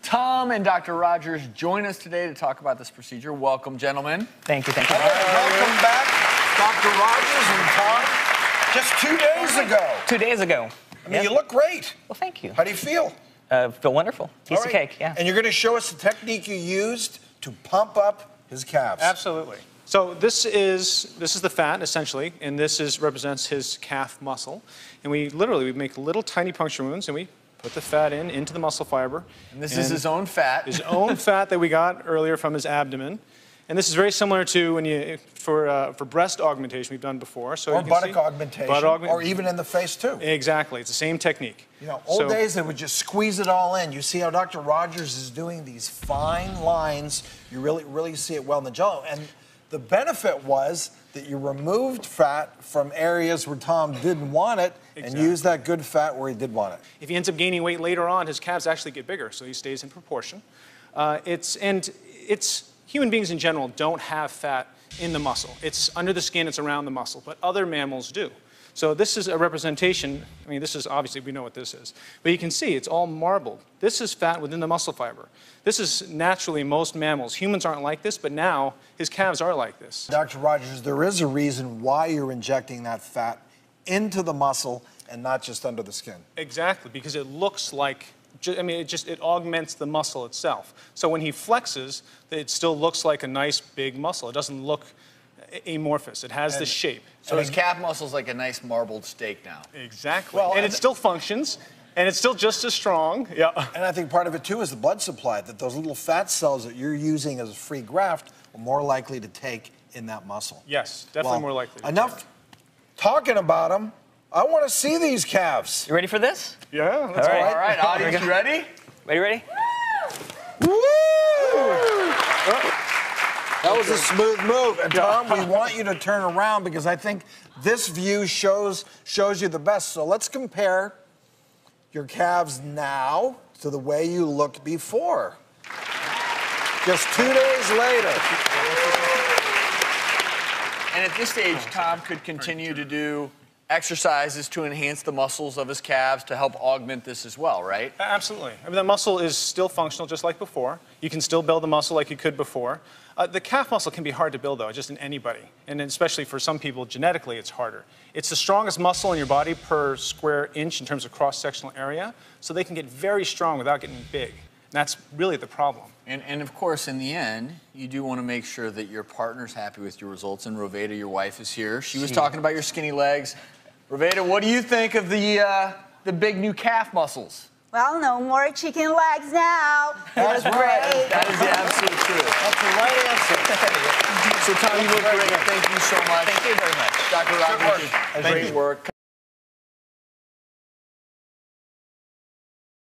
Tom and Dr. Rogers join us today to talk about this procedure. Welcome, gentlemen. Thank you, thank you. All right, welcome back, Dr. Rogers and Tom. Just 2 days ago. 2 days ago. I mean, you look great. Well, thank you. How do you feel? Feel wonderful. Piece of cake, yeah. And you're going to show us the technique you used to pump up his calves. Absolutely. So this is the fat, essentially, and this represents his calf muscle. And we make little tiny puncture wounds, and we put the fat into the muscle fiber. And this is his own fat. His own fat that we got earlier from his abdomen. And this is very similar to when for breast augmentation we've done before. So or buttock augmentation, or even in the face too. Exactly, it's the same technique. You know, old days they would just squeeze it all in. You see how Dr. Rogers is doing these fine lines. You really see it well in the jello. And the benefit was that you removed fat from areas where Tom didn't want it and used that good fat where he did want it. If he ends up gaining weight later on, his calves actually get bigger, so he stays in proportion. Human beings in general don't have fat in the muscle. It's under the skin, it's around the muscle, but other mammals do. So this is a representation. I mean, this is obviously, we know what this is. But you can see it's all marbled. This is fat within the muscle fiber. This is naturally most mammals. Humans aren't like this, but now his calves are like this. Dr. Rogers, there is a reason why you're injecting that fat into the muscle and not just under the skin. Exactly, because it looks like, it augments the muscle itself. So when he flexes, it still looks like a nice big muscle. It doesn't look amorphous. It has the shape. So his calf muscle's like a nice marbled steak now. Exactly. Well, and it still functions, and it's still just as strong. Yeah. And I think part of it too is the blood supply, that those little fat cells that you're using as a free graft are more likely to take in that muscle. Yes, definitely more likely. Enough talking about them. I want to see these calves. You ready for this? Yeah, All right. All right, audience, you ready? Ready? Woo! That was a smooth move. And Tom, we want you to turn around because I think this view shows you the best. So let's compare your calves now to the way you looked before. Just 2 days later. And at this stage, Tom could continue to do exercises to enhance the muscles of his calves to help augment this as well, right? Absolutely. I mean, the muscle is still functional just like before. You can still build the muscle like you could before. The calf muscle can be hard to build, though, just in anybody. And especially for some people, genetically, it's harder. It's the strongest muscle in your body per square inch in terms of cross-sectional area, so they can get very strong without getting big. And that's really the problem. And of course, in the end, you do want to make sure that your partner's happy with your results. And Roveda, your wife, is here. She was talking about your skinny legs. Roveda, what do you think of the big new calf muscles? Well, no more chicken legs now. That's right. That is the absolute truth. That's the right answer. So, Tom, you look great. Thank you so much. Thank you very much. Dr. Rogers, great work.